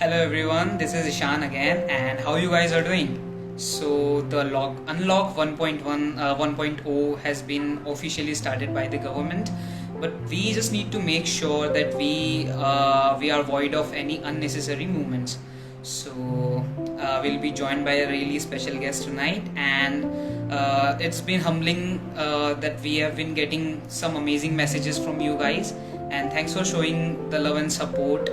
Hello everyone, this is Ishan again, and how you guys are doing? So the unlock 1.0 has been officially started by the government, but we just need to make sure that we are void of any unnecessary movements. So we'll be joined by a really special guest tonight, and it's been humbling that we have been getting some amazing messages from you guys, and thanks for showing the love and support.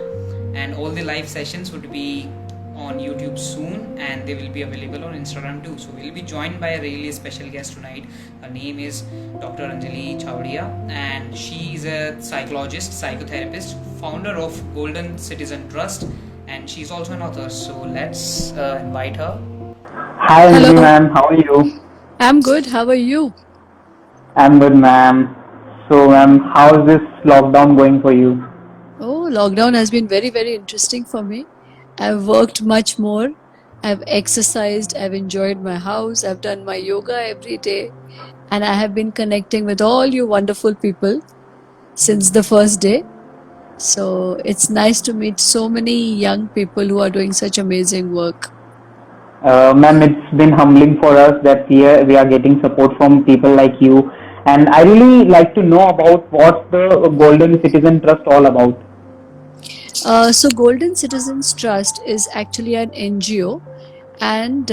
And all the live sessions would be on YouTube soon, and they will be available on Instagram too. So we'll be joined by a really special guest tonight. Her name is Dr. Anjali Chawdia, and she is a psychologist, psychotherapist, founder of Golden Citizen Trust, and she's also an author. So let's invite her. Hi, Anjali Hello, ma'am. How are you? I'm good. How are you? I'm good, ma'am. So, ma'am, how is this lockdown going for you? Oh, lockdown has been very, very interesting for me. I've worked much more. I've exercised. I've enjoyed my house. I've done my yoga every day. And I have been connecting with all you wonderful people since the first day. So it's nice to meet so many young people who are doing such amazing work. Ma'am, it's been humbling for us that here we are getting support from people like you. And I really like to know about what's the Golden Citizen Trust all about. So Golden Citizens Trust is actually an NGO, and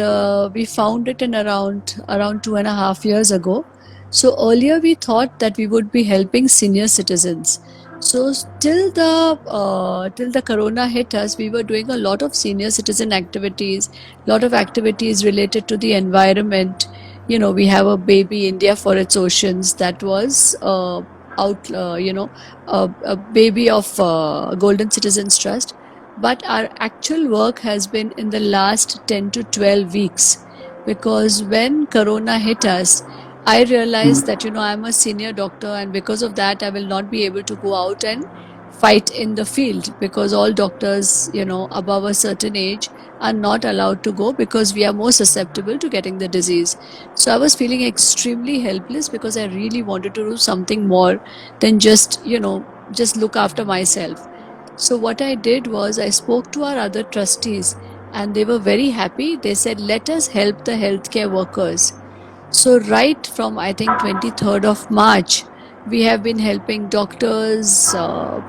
we found it in around 2.5 years ago. So earlier we thought that we would be helping senior citizens. So till the corona hit us, we were doing a lot of senior citizen activities, lot of activities related to the environment. We have a baby India for its oceans that was out, a baby of Golden Citizens Trust. But our actual work has been in the last 10 to 12 weeks, because when Corona hit us, I realized that, I'm a senior doctor, and because of that, I will not be able to go out and fight in the field, because all doctors, above a certain age are not allowed to go because we are more susceptible to getting the disease. So I was feeling extremely helpless because I really wanted to do something more than just look after myself. So what I did was I spoke to our other trustees, and they were very happy. They said, let us help the healthcare workers. So right from, I think, 23rd of March, we have been helping doctors,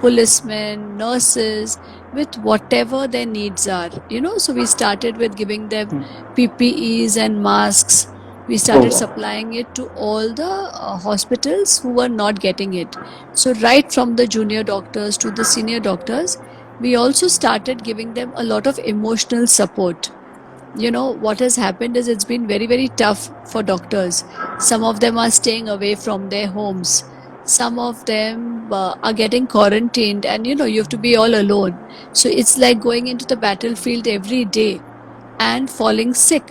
policemen, nurses with whatever their needs are. So we started with giving them PPEs and masks. We Oh, started supplying it to all the hospitals who were not getting it. So right from the junior doctors to the senior doctors, we also started giving them a lot of emotional support. What has happened is it's been very, very tough for doctors. Some of them are staying away from their homes. Some of them are getting quarantined, and you have to be all alone. So it's like going into the battlefield every day and falling sick.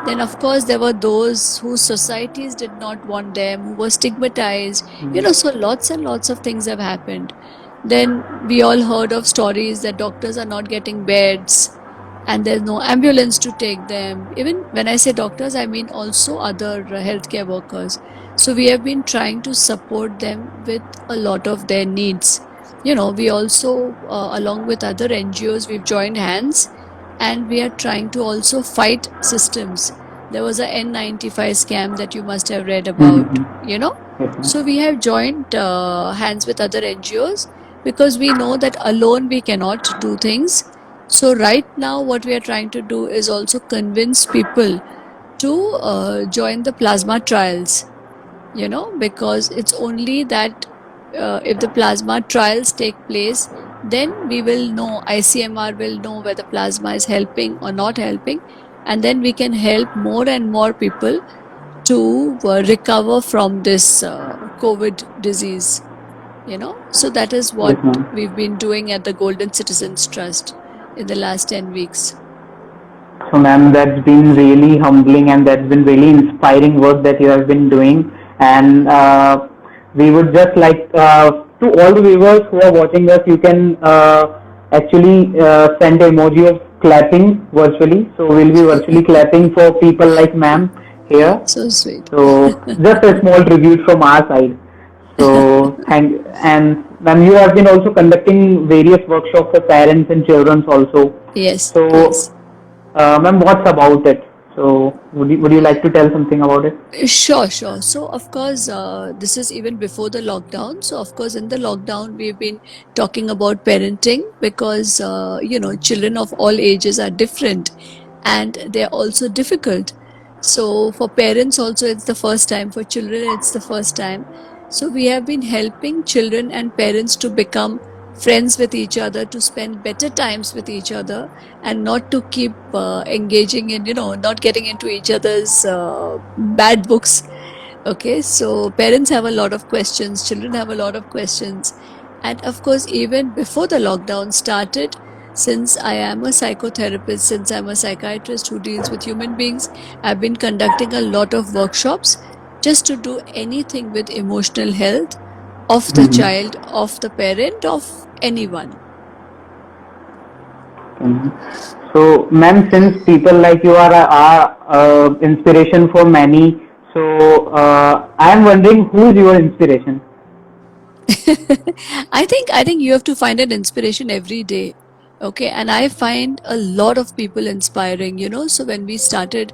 Then, of course, there were those whose societies did not want them, who were stigmatized. So lots and lots of things have happened. Then we all heard of stories that doctors are not getting beds and there's no ambulance to take them. Even when I say doctors, I mean also other healthcare workers. So we have been trying to support them with a lot of their needs. We also, along with other NGOs, we've joined hands, and we are trying to also fight systems. There was a N95 scam that you must have read about, you know. yes, ma'am. So we have joined hands with other NGOs because we know that alone we cannot do things. So right now what we are trying to do is also convince people to join the plasma trials, because it's only that if the plasma trials take place, then we will know, ICMR will know whether plasma is helping or not helping, and then we can help more and more people to recover from this COVID disease. So that is Yes, what ma'am. we've been doing at the Golden Citizens Trust in the last 10 weeks. So, ma'am, that's been really humbling and that's been really inspiring work that you have been doing. And we would just like to all the viewers who are watching us, you can actually send emoji of clapping virtually. So, we'll be virtually clapping for people like ma'am here. So sweet. So, just a small tribute from our side. So, thank and ma'am, you have been also conducting various workshops for parents and children also. Yes, So, yes. ma'am, what's about it? So, would you like to tell something about it? Sure, sure. So, of course, this is even before the lockdown. So, of course, in the lockdown, we've been talking about parenting because, children of all ages are different and they're also difficult. So, for parents, also, it's the first time. For children, it's the first time. So, we have been helping children and parents to become friends with each other, to spend better times with each other, and not to keep engaging in, not getting into each other's bad books. Okay, so parents have a lot of questions, children have a lot of questions. And of course, even before the lockdown started, since I am a psychotherapist, since I'm a psychiatrist who deals with human beings, I've been conducting a lot of workshops just to do anything with emotional health of the Mhm. child, of the parent, of anyone. Mhm. So, ma'am, since people like you are inspiration for many, so I am wondering who is your inspiration? I think you have to find an inspiration every day. Okay, and I find a lot of people inspiring, so when we started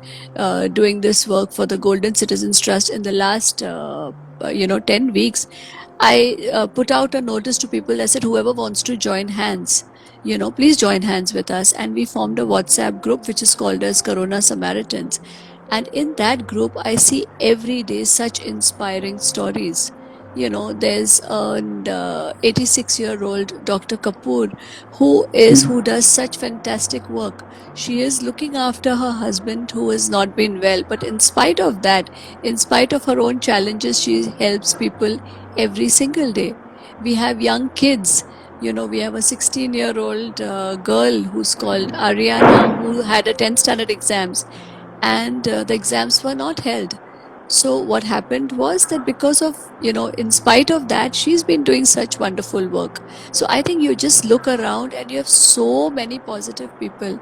doing this work for the Golden Citizens Trust in the last 10 weeks, I put out a notice to people. I said, whoever wants to join hands, please join hands with us. And we formed a WhatsApp group which is called as Corona Samaritans. And in that group, I see every day such inspiring stories. There's an 86-year-old Dr. Kapoor who does such fantastic work. She is looking after her husband who has not been well, but in spite of that, in spite of her own challenges, she helps people every single day. We have young kids. We have a 16-year-old girl who's called Ariana who had a 10th standard exams, and the exams were not held. So what happened was that because of, in spite of that, she's been doing such wonderful work. So I think you just look around and you have so many positive people.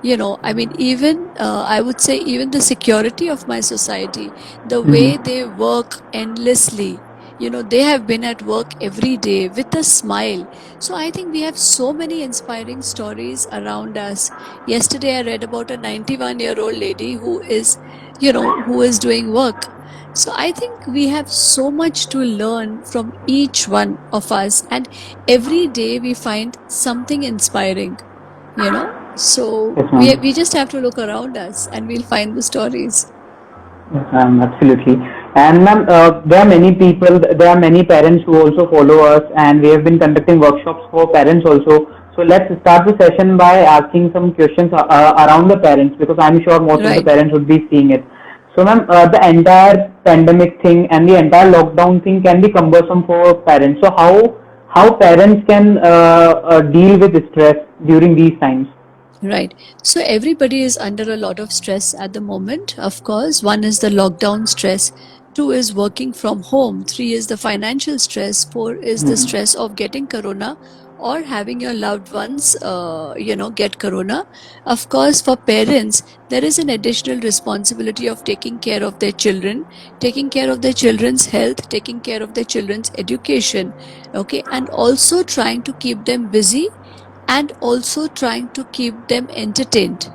I mean, even I would say even the security of my society, the way Mhm. they work endlessly. They have been at work every day with a smile. So I think we have so many inspiring stories around us. Yesterday I read about a 91-year-old lady who is doing work. So I think we have so much to learn from each one of us, and every day we find something inspiring, so Yes, we ma'am. just have to look around us and we'll find the stories. Yes, absolutely. And ma'am, there are many people, there are many parents who also follow us, and we have been conducting workshops for parents also. So let's start the session by asking some questions around the parents, because I'm sure most of the Right. parents would be seeing it. So ma'am, the entire pandemic thing and the entire lockdown thing can be cumbersome for parents. So how parents can deal with stress during these times? Right. So everybody is under a lot of stress at the moment. Of course, one is the lockdown stress, two is working from home, three is the financial stress, four is the Mhm. stress of getting corona or having your loved ones, get corona. Of course, for parents, there is an additional responsibility of taking care of their children, taking care of their children's health, taking care of their children's education, okay, and also trying to keep them busy and also trying to keep them entertained.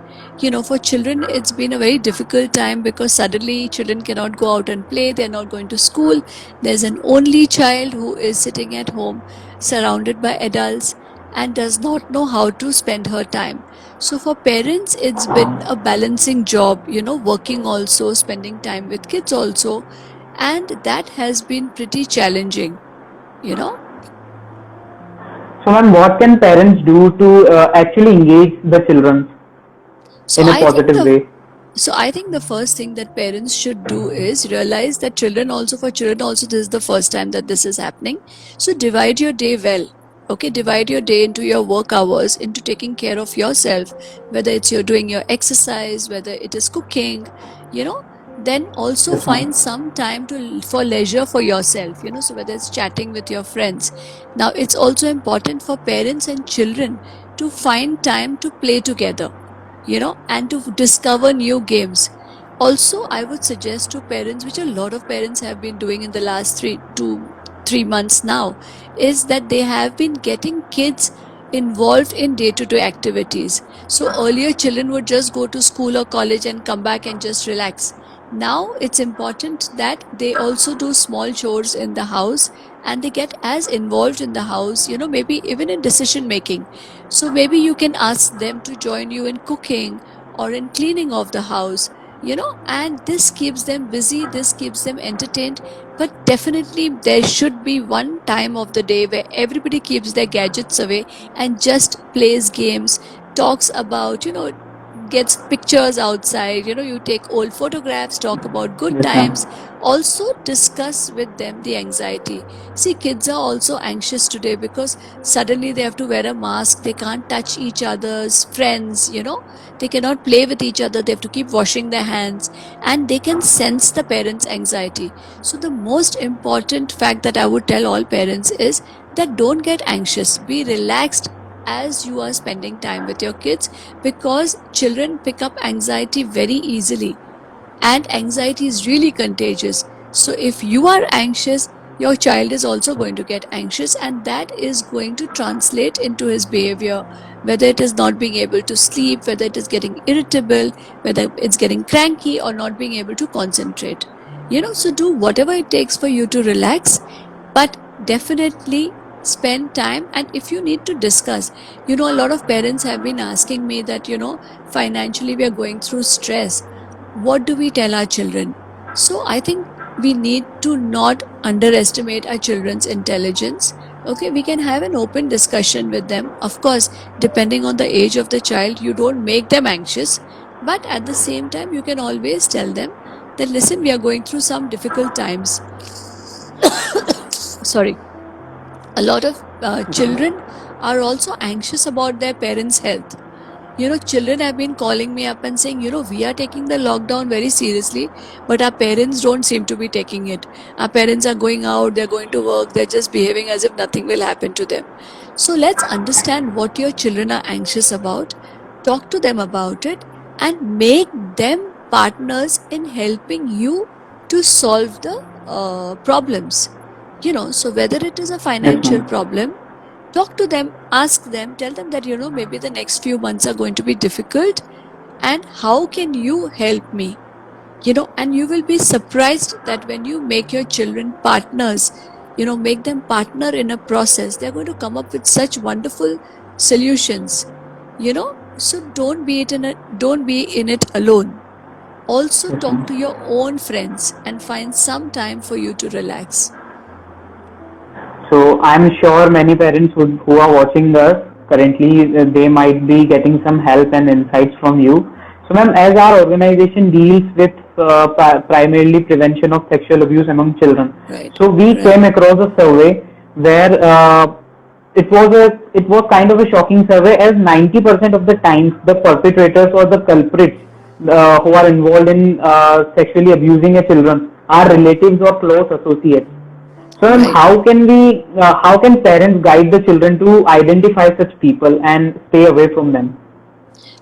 For children, it's been a very difficult time because suddenly children cannot go out and play, they're not going to school. There's an only child who is sitting at home surrounded by adults and does not know how to spend her time. So, for parents, it's been a balancing job, working also, spending time with kids also, and that has been pretty challenging, you know. So, ma'am, what can parents do to actually engage the children So in a I think positive the way? So I think the first thing that parents should do is realize that for children also this is the first time that this is happening. So divide your day well. Okay, divide your day into your work hours, into taking care of yourself, whether it's you're doing your exercise, whether it is cooking, you know, then also Yes, find ma'am. some time for leisure for yourself, so whether it's chatting with your friends. Now it's also important for parents and children to find time to play together, and to discover new games. Also, I would suggest to parents, which a lot of parents have been doing in the last 3 2 3 months now, is that they have been getting kids involved in day-to-day activities. So earlier children would just go to school or college and come back and just relax. Now it's important that they also do small chores in the house, and they get as involved in the house, maybe even in decision making. So maybe you can ask them to join you in cooking or in cleaning of the house, and this keeps them busy, this keeps them entertained. But definitely there should be one time of the day where everybody keeps their gadgets away and just plays games, talks about, gets pictures outside, you take old photographs, talk about good Yes, ma'am. times, also discuss with them the anxiety. See, kids are also anxious today because suddenly they have to wear a mask, they can't touch each other's friends, they cannot play with each other, they have to keep washing their hands, and they can sense the parents' anxiety. So, the most important fact that I would tell all parents is that don't get anxious, be relaxed as you are spending time with your kids, because children pick up anxiety very easily, and anxiety is really contagious. So if you are anxious, your child is also going to get anxious, and that is going to translate into his behavior, whether it is not being able to sleep, whether it is getting irritable, whether it's getting cranky or not being able to concentrate. So do whatever it takes for you to relax, but definitely spend time. And if you need to discuss, a lot of parents have been asking me that, financially we are going through stress, what do we tell our children? So I think we need to not underestimate our children's intelligence. Okay, we can have an open discussion with them. Of course, depending on the age of the child, you don't make them anxious, but at the same time, you can always tell them that, listen, we are going through some difficult times. Sorry. A lot of children are also anxious about their parents' health. Children have been calling me up and saying, we are taking the lockdown very seriously, but our parents don't seem to be taking it. Our parents are going out, they're going to work, they're just behaving as if nothing will happen to them. So let's understand what your children are anxious about, talk to them about it, and make them partners in helping you to solve the problems. So whether it is a Yes, financial ma'am. problem, talk to them, ask them, tell them that, maybe the next few months are going to be difficult, and how can you help me? And you will be surprised that when you make your children partners, make them partner in a process, they're going to come up with such wonderful solutions. So don't be in it alone. Also Yes, talk to ma'am. your own friends and find some time for you to relax. So I'm sure many parents who are watching us currently, they might be getting some help and insights from you. So, ma'am, as our organization deals with primarily prevention of sexual abuse among children, Right, so we right. came across a survey where it was kind of a shocking survey, as 90% of the times the perpetrators or the culprits who are involved in sexually abusing a children are relatives or close associates. So, ma'am, Right. how can parents guide the children to identify such people and stay away from them?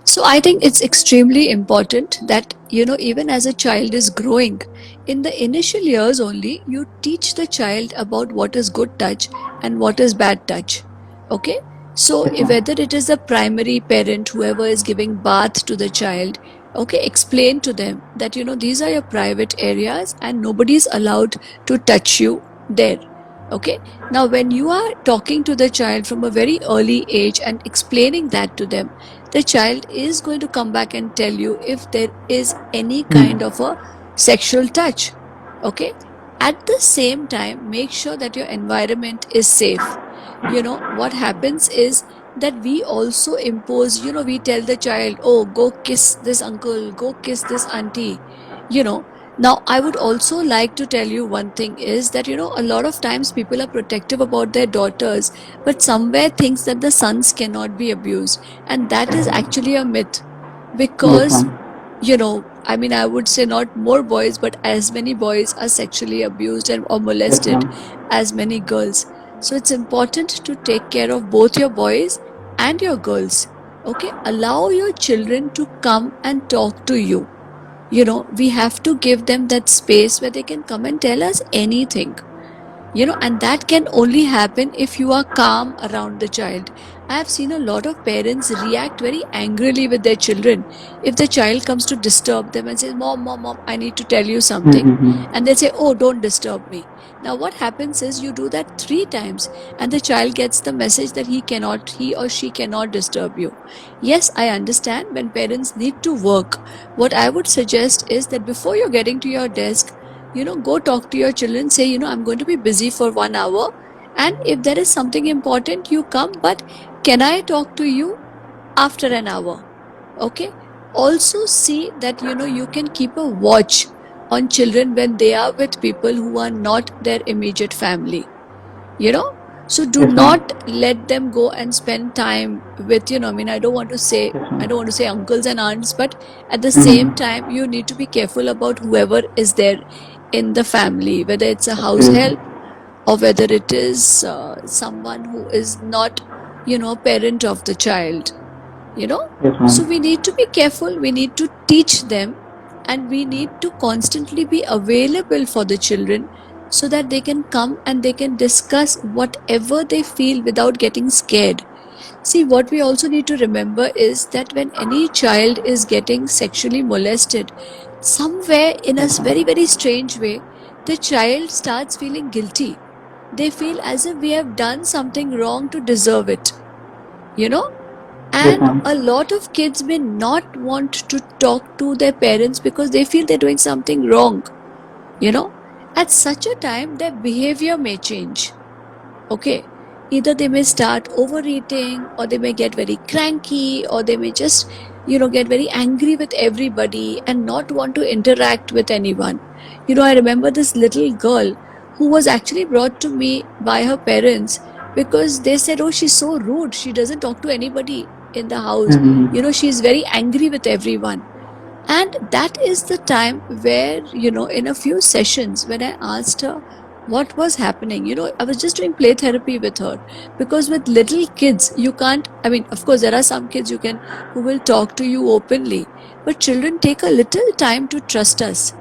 So I think it's extremely important that, even as a child is growing, in the initial years only, you teach the child about what is good touch and what is bad touch. Okay? So Yes, ma'am. whether it is the primary parent, whoever is giving bath to the child, okay, explain to them that, these are your private areas and nobody is allowed to touch you there. Okay? Now, when you are talking to the child from a very early age and explaining that to them, the child is going to come back and tell you if there is any kind Hmm. of a sexual touch. Okay, at the same time, make sure that your environment is safe. What happens is that we also impose, we tell the child, oh, go kiss this uncle, go kiss this auntie. you know Now I would also like to tell you one thing is that, a lot of times people are protective about their daughters, but somewhere thinks that the sons cannot be abused, and that is actually a myth. Yes, Because, ma'am. I mean, I would say not more boys, but as many boys are sexually abused and or Yes, molested ma'am. as many girls. So it's important to take care of both your boys and your girls. Okay, allow your children to come and talk to you. We have to give them that space where they can come and tell us anything. And that can only happen if you are calm around the child. I have seen a lot of parents react very angrily with their children if the child comes to disturb them and says, Mom, I need to tell you something. Mm-hmm. And they say, Oh, don't disturb me. Now, what happens is you do that 3 times, and the child gets the message that he or she cannot disturb you. Yes, I understand when parents need to work. What I would suggest is that before you're getting to your desk, go talk to your children, say, I'm going to be busy for 1 hour. And if there is something important, you come, but can I talk to you after an hour? Okay. Also, see that, you can keep a watch on children when they are with people who are not their immediate family, you know. So do Yes, ma'am. not let them go and spend time with, I don't want to say, Yes, I ma'am. don't want to say uncles and aunts, but at the same Mm-hmm. time, you need to be careful about whoever is there in the family, whether it's a house Absolutely. help or whether it is someone who is not, parent of the child, you know. Yes, So ma'am. we need to be careful, we need to teach them, and we need to constantly be available for the children so that they can come and they can discuss whatever they feel without getting scared. See, what we also need to remember is that when any child is getting sexually molested, somewhere in a Yes, very, ma'am. very strange way, the child starts feeling guilty. They feel as if we have done something wrong to deserve it, you know? Yes, And ma'am. a lot of kids may not want to talk to their parents because they feel they're doing something wrong, you know? At such a time, their behavior may change. Okay. Either they may start overeating, or they may get very cranky, or they may just, get very angry with everybody and not want to interact with anyone. I remember this little girl who was actually brought to me by her parents because they said, Oh, she's so rude. She doesn't talk to anybody in the house. Mm-hmm. She's very angry with everyone. And that is the time where, in a few sessions, when I asked her what was happening, I was just doing play therapy with her. Because with little kids, you can't, I mean, of course, there are some kids who will talk to you openly, but children take a little time to trust us,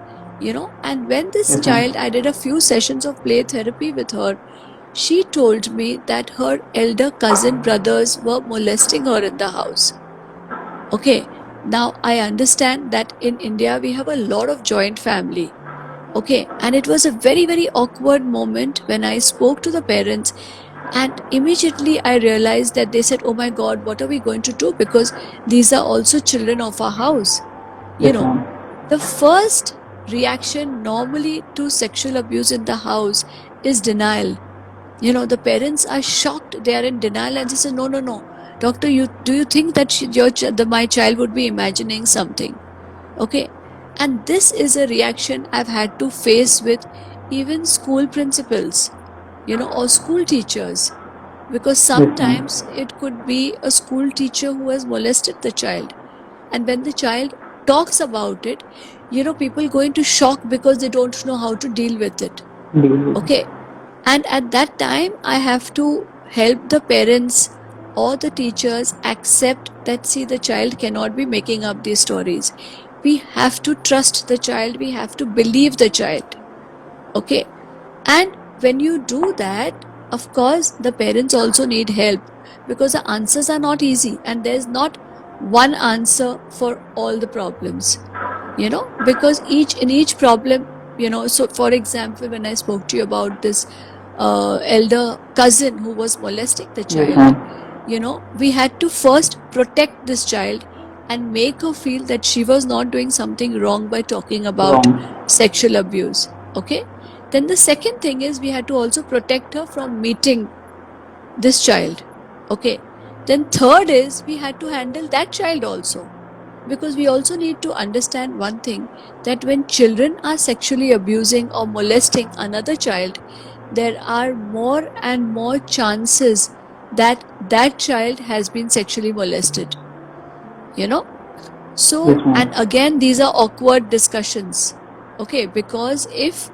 And when this Yes, ma'am. child, I did a few sessions of play therapy with her, she told me that her elder cousin brothers were molesting her in the house. Okay. Now I understand that in India we have a lot of joint family. Okay. And it was a very, very awkward moment when I spoke to the parents, and immediately I realized that they said, Oh my God, what are we going to do? Because these are also children of our house. You Yes, know, ma'am. the first reaction normally to sexual abuse in the house is denial. The parents are shocked, they are in denial, and they say, no, doctor, you think that my child would be imagining something? Okay. And this is a reaction I've had to face with even school principals, or school teachers, because Yes, sometimes ma'am. it could be a school teacher who has molested the child, and when the child talks about it, people go into shock because they don't know how to deal with it. Deal with it. Okay. And at that time, I have to help the parents or the teachers accept that, see, the child cannot be making up these stories. We have to trust the child, we have to believe the child. Okay. And when you do that, of course, the parents also need help, because the answers are not easy and there's not one answer for all the problems, because each problem, so for example, when I spoke to you about this elder cousin who was molesting the Yes, child, ma'am. we had to first protect this child and make her feel that she was not doing something wrong by talking about Wrong. sexual abuse. Okay. Then the second thing is we had to also protect her from meeting this child. Okay. Then third is we had to handle that child also, because we also need to understand one thing, that when children are sexually abusing or molesting another child, there are more and more chances that that child has been sexually molested, you know Yes, so, and ma'am. again, these are awkward discussions. Okay, because if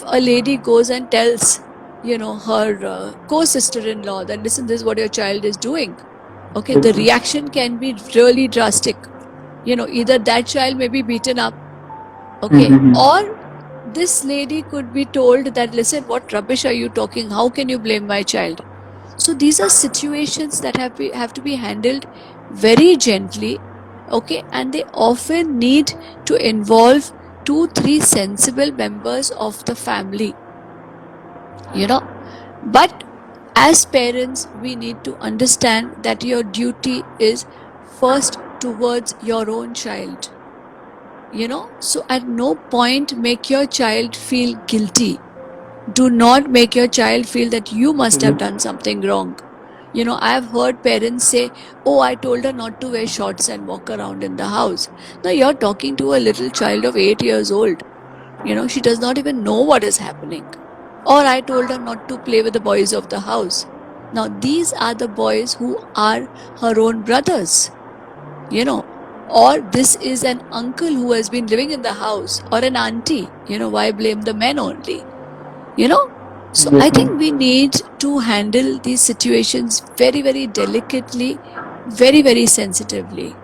a lady goes and tells, her co-sister-in-law that, listen, this is what your child is doing, okay, Yes, the ma'am. reaction can be really drastic. Either that child may be beaten up, okay, Mm-hmm. or this lady could be told that, listen, what rubbish are you talking? How can you blame my child? So these are situations that have to be handled very gently, okay, and they often need to involve 2 3 sensible members of the family, you know. But as parents, we need to understand that your duty is first towards your own child, you know. So at no point make your child feel guilty. Do not make your child feel that you must have done something wrong. You know, I have heard parents say, oh, I told her not to wear shorts and walk around in the house. Now you're talking to a little child of 8 years old. You know, she does not even know what is happening. Or I told her not to play with the boys of the house. Now these are the boys who are her own brothers, you know. Or this is an uncle who has been living in the house, or an auntie. You know, why blame the men only? You know? So I Yes, think ma'am. we need to handle these situations very, very delicately, very, very sensitively.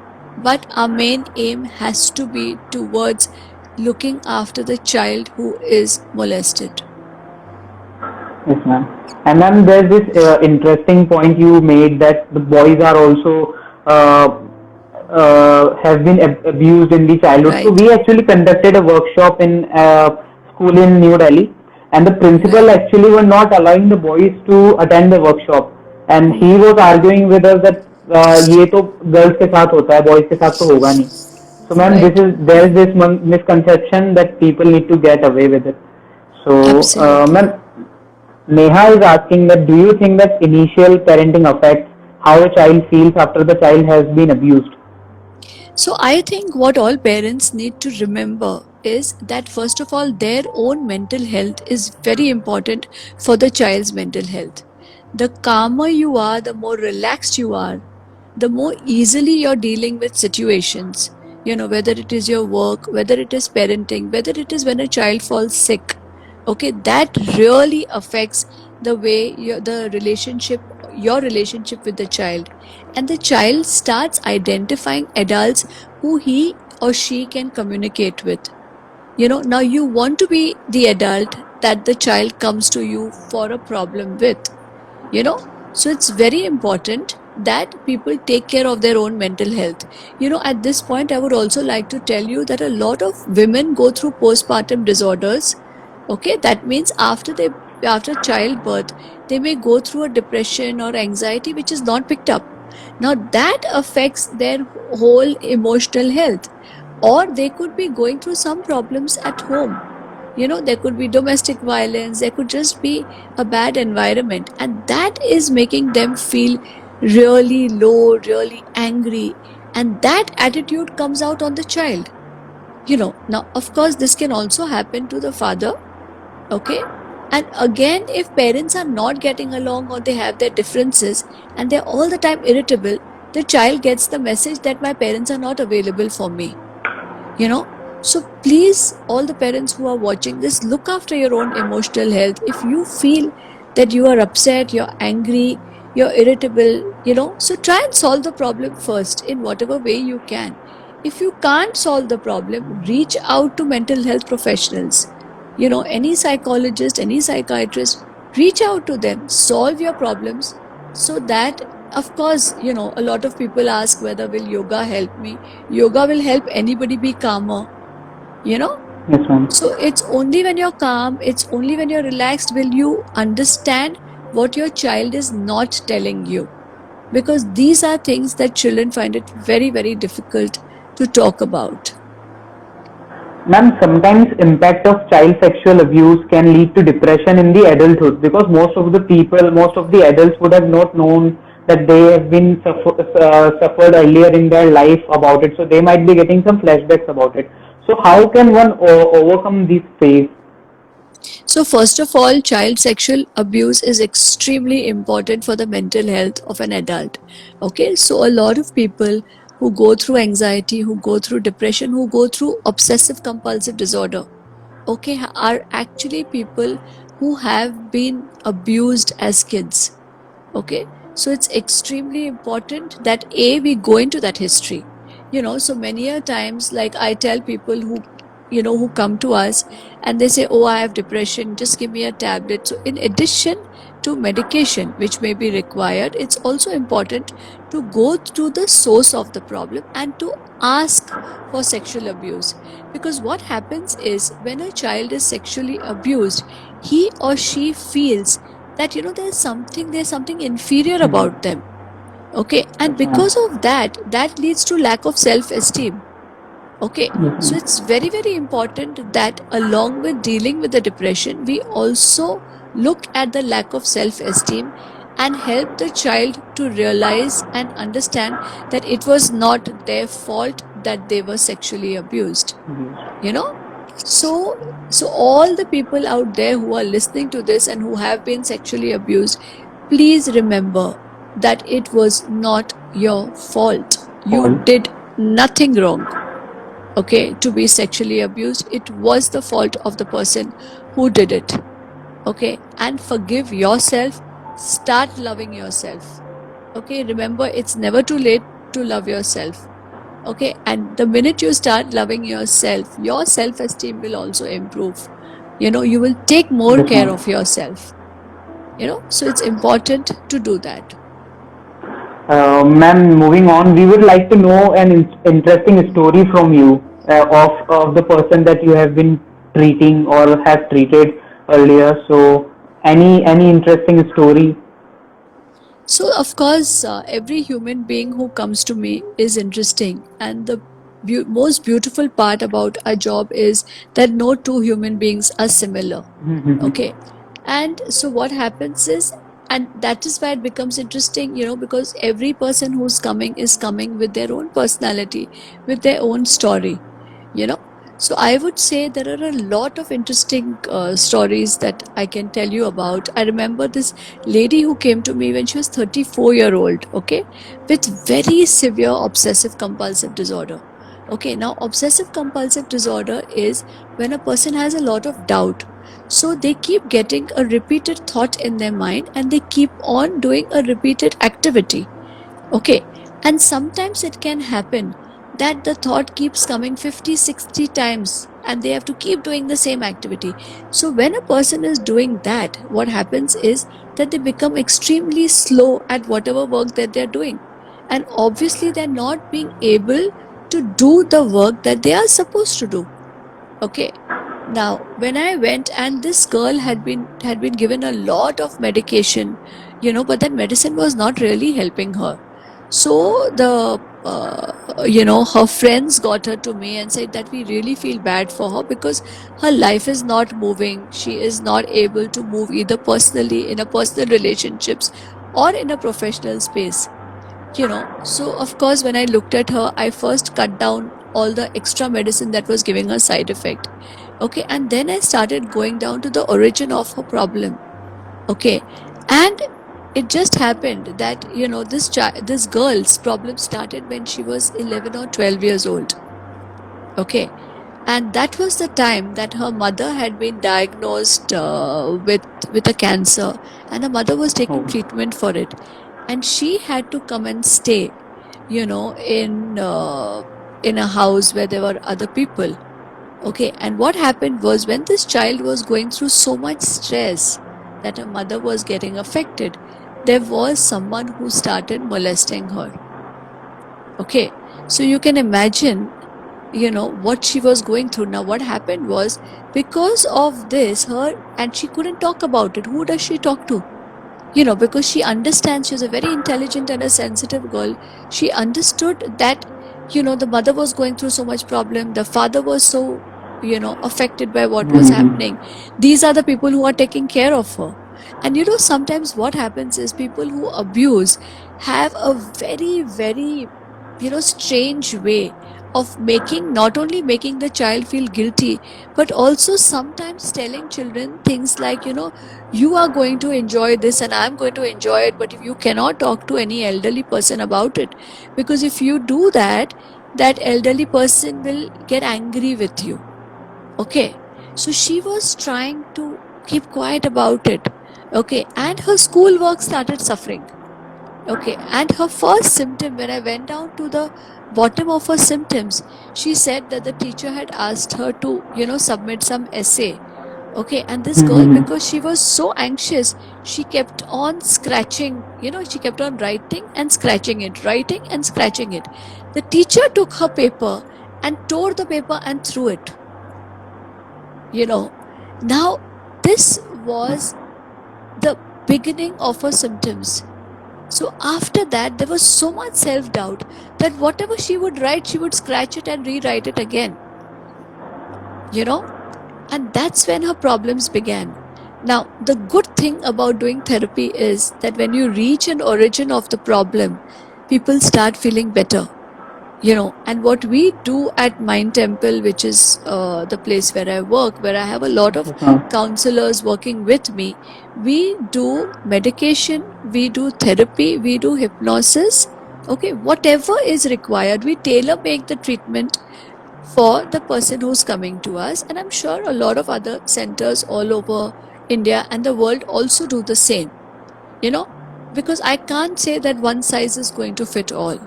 But our main aim has to be towards looking after the child who is molested. Yes, ma'am. And ma'am, there's this interesting point you made that the boys are also have been abused in the childhood. So Right, we actually conducted a workshop in school in New Delhi, and the principal right. actually were not allowing the boys to attend the workshop, and he Hmm. was arguing with us that ये तो girls के साथ होता है, boys के साथ तो होगा नहीं. So ma'am, Right. there is this misconception that people need to get away with it. So Absolutely. ma'am, Neha is asking that do you think that initial parenting affects how a child feels after the child has been abused? So I think what all parents need to remember is that first of all, their own mental health is very important for the child's mental health. The calmer you are, the more relaxed you are, the more easily you're dealing with situations. You know, whether it is your work, whether it is parenting, whether it is when a child falls sick. Okay, that really affects the way your relationship with the child. And the child starts identifying adults who he or she can communicate with. You know, now you want to be the adult that the child comes to you for a problem with, you know. So it's very important that people take care of their own mental health. You know, at this point I would also like to tell you that a lot of women go through postpartum disorders. Okay, that means after childbirth they may go through a depression or anxiety which is not picked up. Now that affects their whole emotional health. Or they could be going through some problems at home. You know, there could be domestic violence, there could just be a bad environment, and that is making them feel really low, really angry, and that attitude comes out on the child. You know, now of course this can also happen to the father. Okay, and again, if parents are not getting along or they have their differences and they're all the time irritable, the child gets the message that my parents are not available for me, you know. So please, all the parents who are watching this, look after your own emotional health. If you feel that you are upset, you're angry, you're irritable, you know, so try and solve the problem first in whatever way you can. If you can't solve the problem, reach out to mental health professionals, you know, any psychologist, any psychiatrist. Reach out to them, solve your problems, so that, of course, you know, a lot of people ask whether will yoga help me. Yoga will help anybody be calmer, you know. Yes, ma'am. So it's only when you're calm, it's only when you're relaxed will you understand what your child is not telling you. Because these are things that children find it very, very difficult to talk about. Ma'am, sometimes impact of child sexual abuse can lead to depression in the adulthood because most of the adults would have not known that they have been suffered earlier in their life about it. So they might be getting some flashbacks about it. So how can one overcome this phase? So, first of all, child sexual abuse is extremely important for the mental health of an adult. Okay, so a lot of people who go through anxiety, who go through depression, who go through obsessive compulsive disorder, okay, are actually people who have been abused as kids. Okay, so it's extremely important that we go into that history. You know, so many a times, like I tell people who who come to us and they say, oh, I have depression, just give me a tablet. So in addition to medication which may be required, it's also important to go to the source of the problem and to ask for sexual abuse. Because what happens is, when a child is sexually abused, he or she feels that there's something inferior Mhm. about them. Okay, and Yes, ma'am. because of that leads to lack of self esteem. Okay, Yes, so ma'am. it's very, very important that along with dealing with the depression, we also look at the lack of self esteem and help the child to realize and understand that it was not their fault that they were sexually abused. Yes. You know? So, so all the people out there who are listening to this and who have been sexually abused, please remember that it was not your fault. You All. did nothing wrong, okay, to be sexually abused. It was the fault of the person who did it, okay, and forgive yourself. Start loving yourself, okay. Remember, it's never too late to love yourself, okay. And the minute you start loving yourself, your self esteem will also improve. You will take more Yes, care ma'am. of yourself, so it's important to do that. Ma'am, moving on, we would like to know an interesting story from you of the person that you have been treating or have treated earlier. So, any interesting story? So, of course, every human being who comes to me is interesting. And the most beautiful part about our job is that no two human beings are similar. Mhm. Okay. And so, what happens is, and that is why it becomes interesting, because every person who's coming is coming with their own personality, with their own story, you know so I would say there are a lot of interesting stories that I can tell you about. I remember this lady who came to me when she was 34-year-old, okay, with very severe obsessive compulsive disorder. Okay, now obsessive compulsive disorder is when a person has a lot of doubt, so they keep getting a repeated thought in their mind and they keep on doing a repeated activity. Okay. And sometimes it can happen that the thought keeps coming 50, 60 times and they have to keep doing the same activity. So, when a person is doing that, what happens is that they become extremely slow at whatever work that they're doing. And obviously, they're not being able to do the work that they are supposed to do. Okay. Now, when I went, and this girl had been given a lot of medication, but that medicine was not really helping her. So her friends got her to me and said that we really feel bad for her because her life is not moving. She is not able to move either personally, in a personal relationships, or in a professional space. So of course, when I looked at her, I first cut down all the extra medicine that was giving her side effect. Okay, and then I started going down to the origin of her problem. Okay, and it just happened that this girl's problem started when she was 11 or 12 years old. Okay, and that was the time that her mother had been diagnosed with a cancer, and her mother was taking Oh. treatment for it, and she had to come and stay, in a house where there were other people. Okay, and what happened was, when this child was going through so much stress that her mother was getting affected, there was someone who started molesting her. Okay, so you can imagine, what she was going through. Now, what happened was, because of this, and she couldn't talk about it. Who does she talk to? Because she understands, she's a very intelligent and a sensitive girl. She understood that, the mother was going through so much problem, the father was so, affected by what was Mhm. happening. These are the people who are taking care of her. And sometimes what happens is, people who abuse have a very, very, strange way of making, not only making the child feel guilty, but also sometimes telling children things like, you are going to enjoy this and I'm going to enjoy it, but if you cannot talk to any elderly person about it, because if you do that, that elderly person will get angry with you. Okay, so she was trying to keep quiet about it. Okay, and her schoolwork started suffering. Okay, and her first symptom, when I went down to the bottom of her symptoms, she said that the teacher had asked her to, submit some essay. Okay, and this girl, Mm-hmm. because she was so anxious, she kept on scratching, she kept on writing and scratching it, writing and scratching it. The teacher took her paper and tore the paper and threw it, you know. Now, this was the beginning of her symptoms. So after that, there was so much self doubt that whatever she would write, she would scratch it and rewrite it again, you know. And that's when her problems began. Now, the good thing about doing therapy is that when you reach an origin of the problem, people start feeling better. And what we do at Mind Temple, which is the place where I work, where I have a lot of Uh-huh. counselors working with me, we do medication, we do therapy, we do hypnosis. Okay, whatever is required, we tailor make the treatment for the person who's coming to us. And I'm sure a lot of other centers all over India and the world also do the same, you know, because I can't say that one size is going to fit all,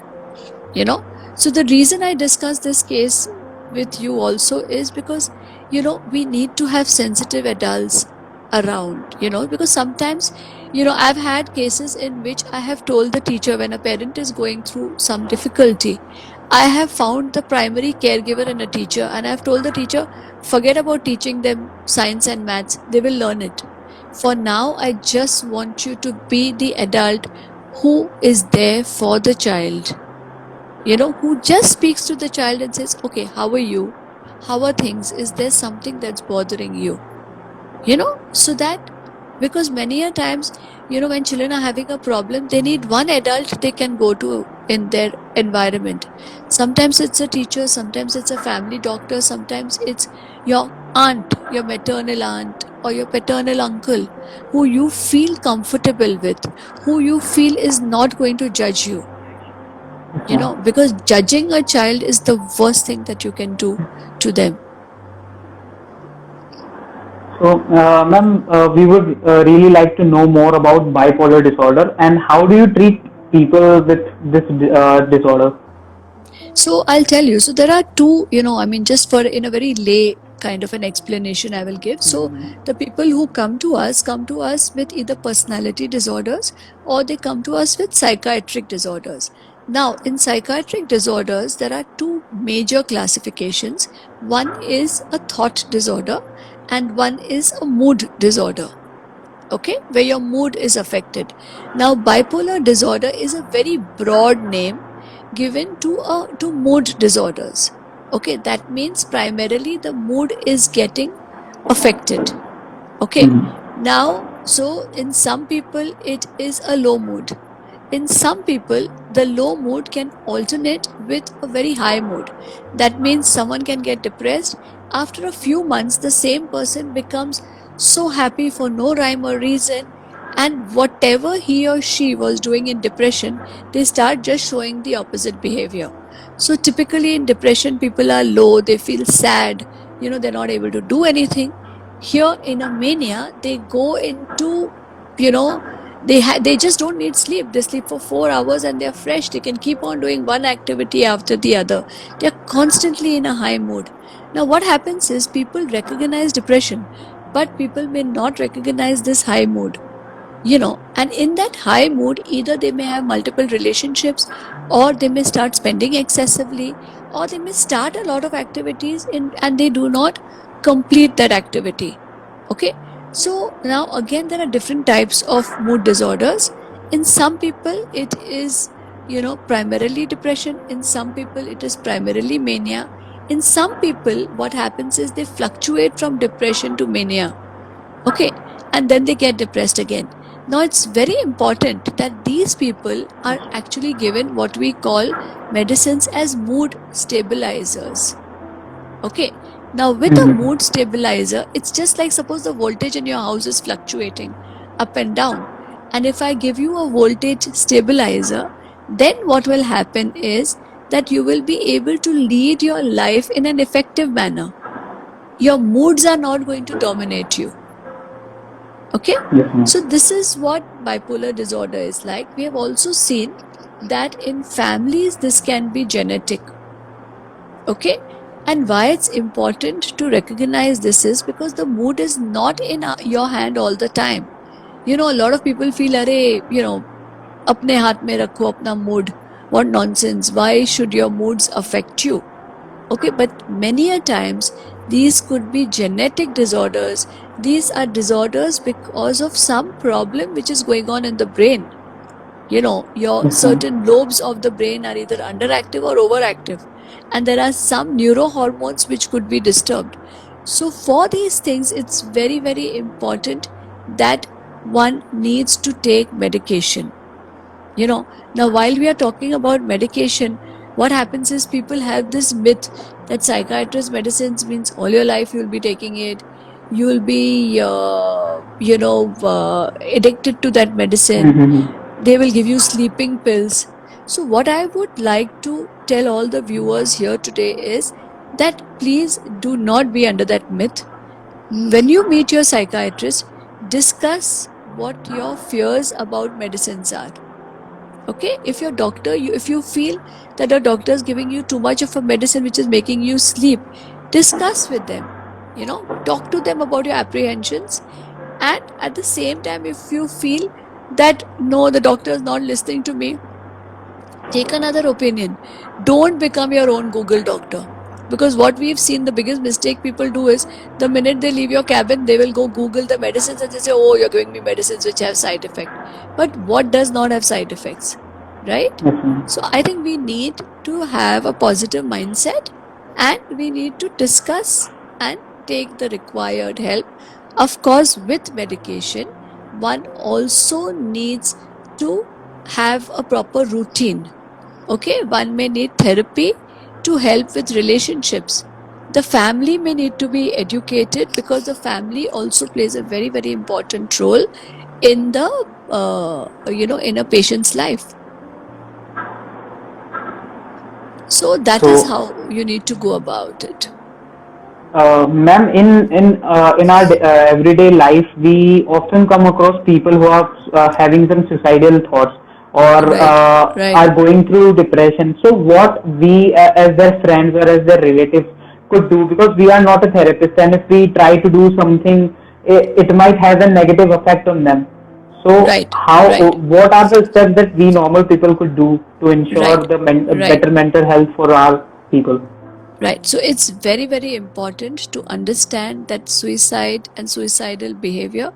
you know. So the reason I discuss this case with you also is because, we need to have sensitive adults around, because sometimes, I've had cases in which I have told the teacher, when a parent is going through some difficulty, I have found the primary caregiver in a teacher, and I've told the teacher, forget about teaching them science and maths, they will learn it. For now, I just want you to be the adult who is there for the child, who just speaks to the child and says, okay, how are you? How are things? Is there something that's bothering you? So that, because many a times, when children are having a problem, they need one adult they can go to in their environment. Sometimes it's a teacher, sometimes it's a family doctor, sometimes it's your aunt, your maternal aunt, or your paternal uncle, who you feel comfortable with, who you feel is not going to judge you, because judging a child is the worst thing that you can do to them. So, ma'am, we would really like to know more about bipolar disorder and how do you treat people with this disorder? So I'll tell you. So there are two, just for in a very lay kind of an explanation I will give. So the people who come to us with either personality disorders, or they come to us with psychiatric disorders. Now, in psychiatric disorders, there are two major classifications. One is a thought disorder, and one is a mood disorder. Okay, where your mood is affected. Now, bipolar disorder is a very broad name given to mood disorders. Okay, that means primarily the mood is getting affected. Okay, now, so in some people it is a low mood. In some people, the low mood can alternate with a very high mood. That means someone can get depressed. After a few months, the same person becomes so happy for no rhyme or reason. And whatever he or she was doing in depression, they start just showing the opposite behavior. So typically in depression, people are low, they feel sad, they're not able to do anything. Here in a mania, they go into, you know, they just don't need sleep. They sleep for 4 hours and they're fresh. They can keep on doing one activity after the other. They're constantly in a high mood. Now, what happens is people recognize depression, but people may not recognize this high mood. And in that high mood, either they may have multiple relationships, or they may start spending excessively, or they may start a lot of activities and they do not complete that activity. Okay, so now again, there are different types of mood disorders. In some people it is, primarily depression. In some people it is primarily mania. In some people, what happens is they fluctuate from depression to mania. Okay, and then they get depressed again. Now, it's very important that these people are actually given what we call medicines as mood stabilizers. Okay, now with a mood stabilizer, it's just like, suppose the voltage in your house is fluctuating up and down, and if I give you a voltage stabilizer, then what will happen is that you will be able to lead your life in an effective manner. Your moods are not going to dominate you. Okay, Yes, ma'am. so this is what bipolar disorder is like. We have also seen that in families this can be genetic. Okay, and why it's important to recognize this is because the mood is not in your hand all the time. A lot of people feel, अरे, अपने हाथ में रखो अपना mood. What nonsense. Why should your moods affect you? Okay, but many a times these could be genetic disorders. These are disorders because of some problem which is going on in the brain. Your Yes, ma'am. certain lobes of the brain are either underactive or overactive, and there are some neurohormones which could be disturbed. So for these things it's very very important that one needs to take medication. Now while we are talking about medication, what happens is people have this myth that psychiatrist medicines means all your life you'll be taking it, you'll be addicted to that medicine, Mm-hmm. they will give you sleeping pills. So what I would like to tell all the viewers here today is that please do not be under that myth. When you meet your psychiatrist, discuss what your fears about medicines are. Okay, if your doctor, if you feel that a doctor is giving you too much of a medicine which is making you sleep, discuss with them. Talk to them about your apprehensions, and at the same time, if you feel that no, the doctor is not listening to me, take another opinion. Don't become your own Google doctor. Because what we've seen, the biggest mistake people do is the minute they leave your cabin, they will go Google the medicines and they say, oh, you're giving me medicines which have side effect. But what does not have side effects? Right? Yes, ma'am. So I think we need to have a positive mindset, and we need to discuss and take the required help. Of course, with medication, one also needs to have a proper routine. Okay, one may need therapy to help with relationships. The family may need to be educated because the family also plays a very very important role in the in a patient's life. So that is So, how you need to go about it. ma'am, in our everyday life, we often come across people who are having some suicidal thoughts or Right, right. are going through depression. So, what we as their friends or as their relatives could do, because we are not a therapist, and if we try to do something, it might have a negative effect on them. So, Right, right, what are the steps that we normal people could do to ensure right, the right. better mental health for our people? Right. So it's very, very important to understand that suicide and suicidal behavior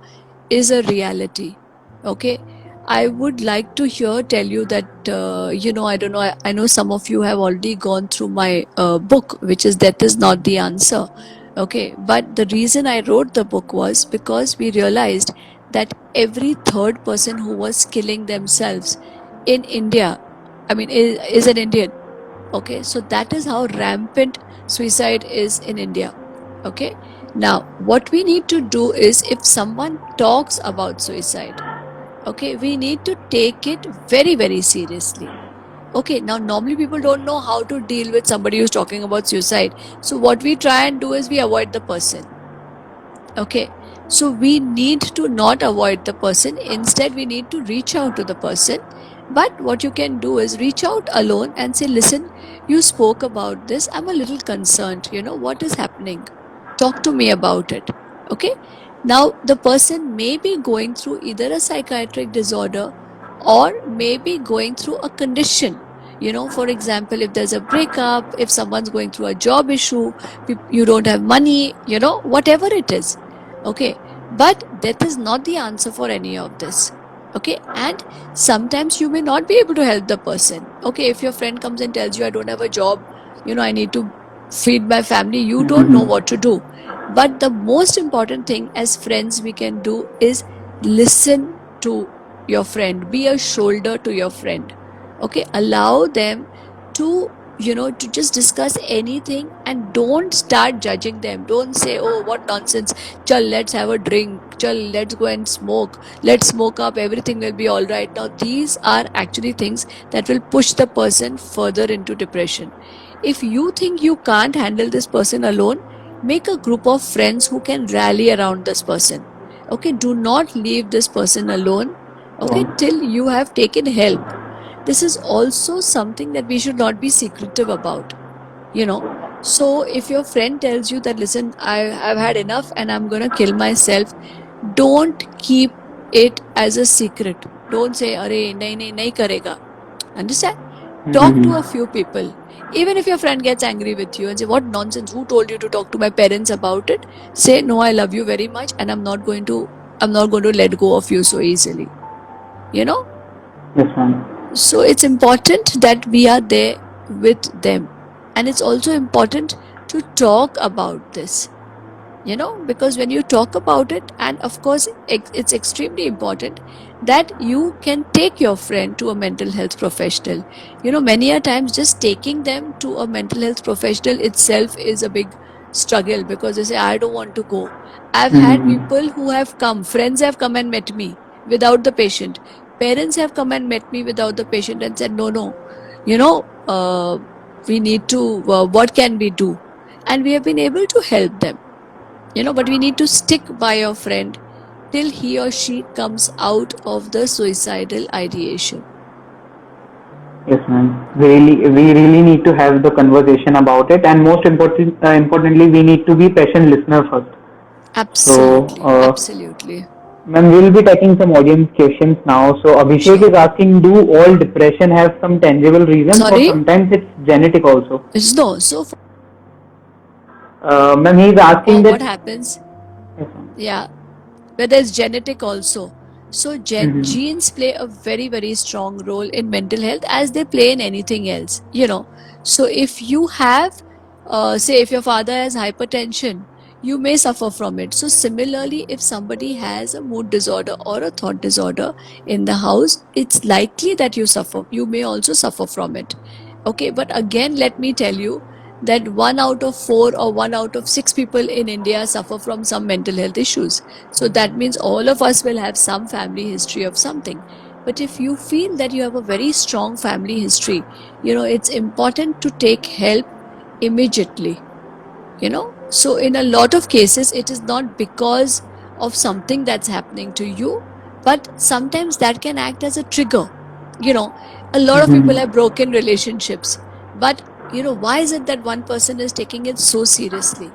is a reality. Okay. I would like to here tell you that, I don't know, I know some of you have already gone through my book, which is That Is Not the Answer. Okay. But the reason I wrote the book was because we realized that every third person who was killing themselves in India, I mean, is an Indian. Okay, so that is how rampant suicide is in India. Okay, now what we need to do is if someone talks about suicide, okay, we need to take it very, very seriously. Okay, now normally people don't know how to deal with somebody who's talking about suicide. So what we try and do is we avoid the person. Okay, so we need to not avoid the person. Instead, we need to reach out to the person. But what you can do is reach out alone and say, listen, you spoke about this. I'm a little concerned. What is happening? Talk to me about it. Okay. Now, the person may be going through either a psychiatric disorder or may be going through a condition. For example, if there's a breakup, if someone's going through a job issue, you don't have money, whatever it is. Okay, but death is not the answer for any of this. Okay, and sometimes you may not be able to help the person. Okay, if your friend comes and tells you, I don't have a job, I need to feed my family, you don't know what to do. But the most important thing as friends we can do is listen to your friend, be a shoulder to your friend. Okay, allow them to to just discuss anything, and don't start judging them. Don't say, oh, what nonsense, chal, let's have a drink, chal, let's go and smoke, let's smoke up, everything will be all right. Now these are actually things that will push the person further into depression. If you think you can't handle this person alone, make a group of friends who can rally around this person. Okay, do not leave this person alone, okay, Oh. till you have taken help. This is also something that we should not be secretive about, you know. So if your friend tells you that, listen, I've had enough and I'm gonna kill myself, don't keep it as a secret. Don't say, "Arey, nahi karega." Understand? Talk to a few people. Even if your friend gets angry with you and say, "What nonsense? Who told you to talk to my parents about it?" Say, "No, I love you very much, and I'm not going to let go of you so easily." You know. Yes, ma'am. So it's important that we are there with them, and it's also important to talk about this, because when you talk about it, and of course it's extremely important that you can take your friend to a mental health professional. Many a times just taking them to a mental health professional itself is a big struggle, because they say, "I don't want to go." I've had Mm-hmm. people who have come, friends have come and met me without the patient, parents have come and met me without the patient and said, "No, no, you know we need to, what can we do?" And we have been able to help them. But we need to stick by your friend till he or she comes out of the suicidal ideation. Yes, ma'am. We really need to have the conversation about it, and importantly, we need to be patient listener first. So, Absolutely, absolutely. ma'am, we'll be taking some audience questions now. So, Abhishek Sure. is asking, do all depression have some tangible reasons, or Sorry? sometimes it's genetic also? No. So, Ma'am, he's asking for that. what happens? Yes, ma'am. Yeah, but there's genetic also. So, Mm-hmm. genes play a very, very strong role in mental health, as they play in anything else. So, if you have, say, if your father has hypertension, you may suffer from it. So, similarly, if somebody has a mood disorder or a thought disorder in the house, it's likely that you may also suffer from it. Okay, but again, let me tell you that 1 out of 4 or 1 out of 6 people in India suffer from some mental health issues. So that means all of us will have some family history of something. But if you feel that you have a very strong family history, it's important to take help immediately. So in a lot of cases, it is not because of something that's happening to you, but sometimes that can act as a trigger. You know, a lot of people Mm-hmm. have broken relationships, but why is it that one person is taking it so seriously?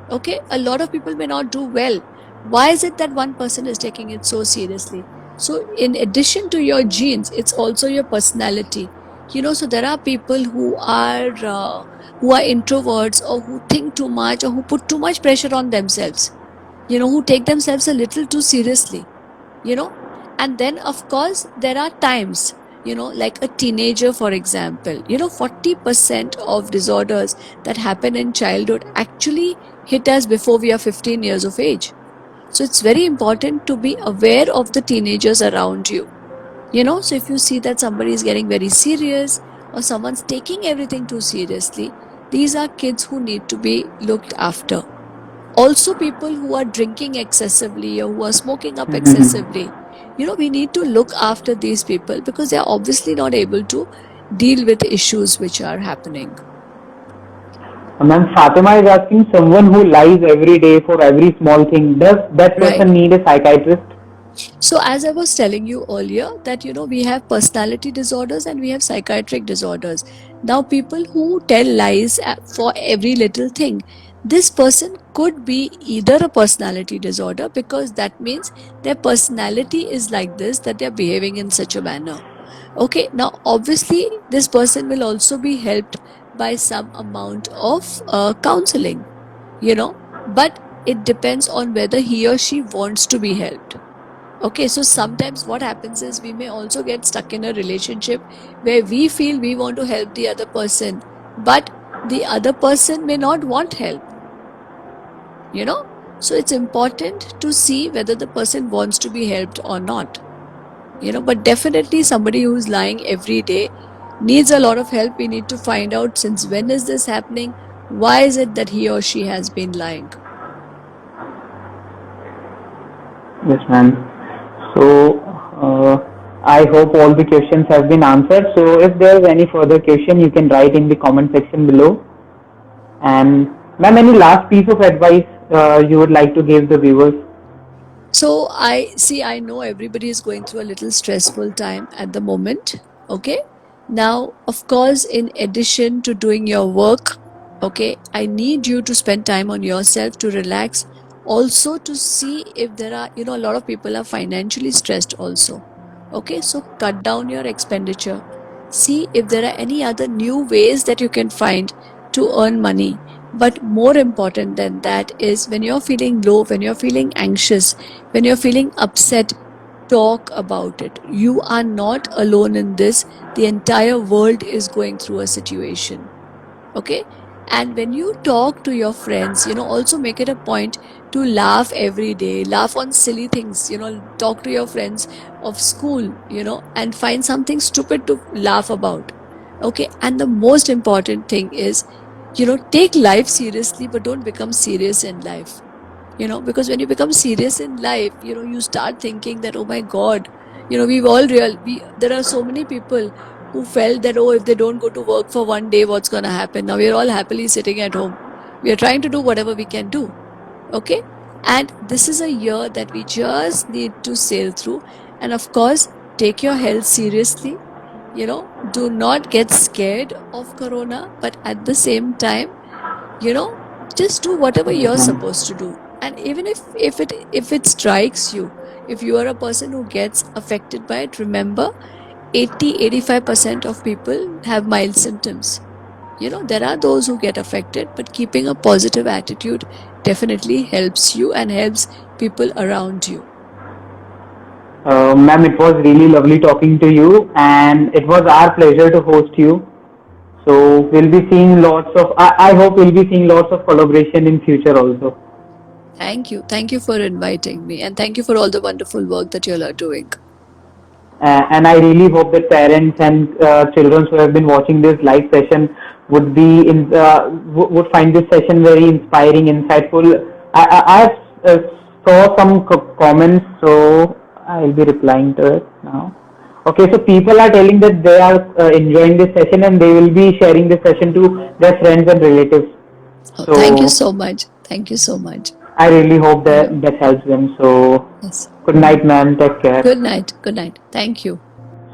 Okay, a lot of people may not do well. Why is it that one person is taking it so seriously? So in addition to your genes, it's also your personality. So there are people who are introverts, or who think too much, or who put too much pressure on themselves, who take themselves a little too seriously. you know and then of course there are times, like a teenager, for example. 40% of disorders that happen in childhood actually hit us before we are 15 years of age. So it's very important to be aware of the teenagers around you. So if you see that somebody is getting very serious, or someone's taking everything too seriously, these are kids who need to be looked after. Also, people who are drinking excessively, or who are smoking up Mm-hmm. excessively, we need to look after these people, because they are obviously not able to deal with issues which are happening. Ma'am, Fatima is asking, someone who lies every day for every small thing, does that Right. person need a psychiatrist? So, as I was telling you earlier, that we have personality disorders and we have psychiatric disorders. Now, people who tell lies for every little thing, this person could be either a personality disorder, because that means their personality is like this, that they're behaving in such a manner. Okay, now obviously, this person will also be helped by some amount of counseling, but it depends on whether he or she wants to be helped. Okay, so sometimes what happens is we may also get stuck in a relationship where we feel we want to help the other person, but the other person may not want help, you know. So it's important to see whether the person wants to be helped or not, but definitely somebody who's lying every day needs a lot of help. We need to find out, since when is this happening? Why is it that he or she has been lying? Yes, ma'am. So, I hope all the questions have been answered. So, if there is any further question, you can write in the comment section below. And, ma'am, any last piece of advice you would like to give the viewers? So I know everybody is going through a little stressful time at the moment. Okay. Now, of course, in addition to doing your work, okay, I need you to spend time on yourself to relax. Also, to see if there are, a lot of people are financially stressed also. Okay. So cut down your expenditure. See if there are any other new ways that you can find to earn money. But more important than that is when you're feeling low, when you're feeling anxious, when you're feeling upset, talk about it. You are not alone in this. The entire world is going through a situation. Okay. And when you talk to your friends, also make it a point to laugh every day, laugh on silly things, talk to your friends of school, and find something stupid to laugh about. Okay. And the most important thing is, take life seriously, but don't become serious in life. Because when you become serious in life, you start thinking that, oh my God, there are so many people who felt that, oh, if they don't go to work for one day, what's going to happen? Now we are all happily sitting at home. We are trying to do whatever we can do. Okay. And this is a year that we just need to sail through. And of course, take your health seriously. Do not get scared of corona, but at the same time, you know just do whatever Yes, you're ma'am. supposed to do. And even if it strikes you, if you are a person who gets affected by it, remember 80-85% of people have mild symptoms. There are those who get affected, but keeping a positive attitude definitely helps you and helps people around you. Ma'am, it was really lovely talking to you, and it was our pleasure to host you. So we'll be seeing lots of. I hope we'll be seeing lots of collaboration in future also. Thank you for inviting me, and thank you for all the wonderful work that you all are doing. And I really hope that parents and children who have been watching this live session would be in would find this session very inspiring, insightful. I saw some comments, so I'll be replying to it now. Okay, so people are telling that they are enjoying this session and they will be sharing this session to their friends and relatives. Oh, thank you So so much. Thank you so much. I really hope you know that that helps them. So yes. good night, ma'am. Take care. Good night. Good night. Thank you.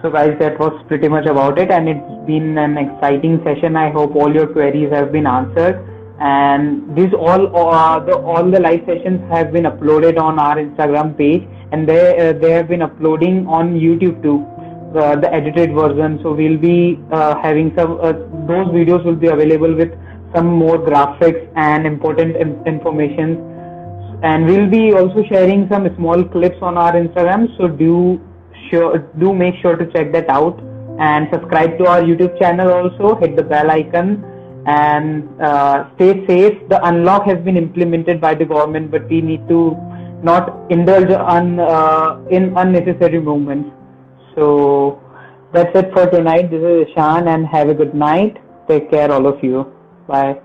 So guys, that was pretty much about it, and it's been an exciting session. I hope all your queries have been answered, and these all the live sessions have been uploaded on our Instagram page, and they have been uploading on YouTube too, the edited version. So we'll be having some those videos will be available with some more graphics and important information, and we'll be also sharing some small clips on our Instagram. So do make sure to check that out and subscribe to our YouTube channel. Also hit the bell icon and stay safe. The unlock has been implemented by the government, but we need to not indulge in unnecessary movements. So that's it for tonight. This is Ishan, and have a good night. Take care, all of you. Bye.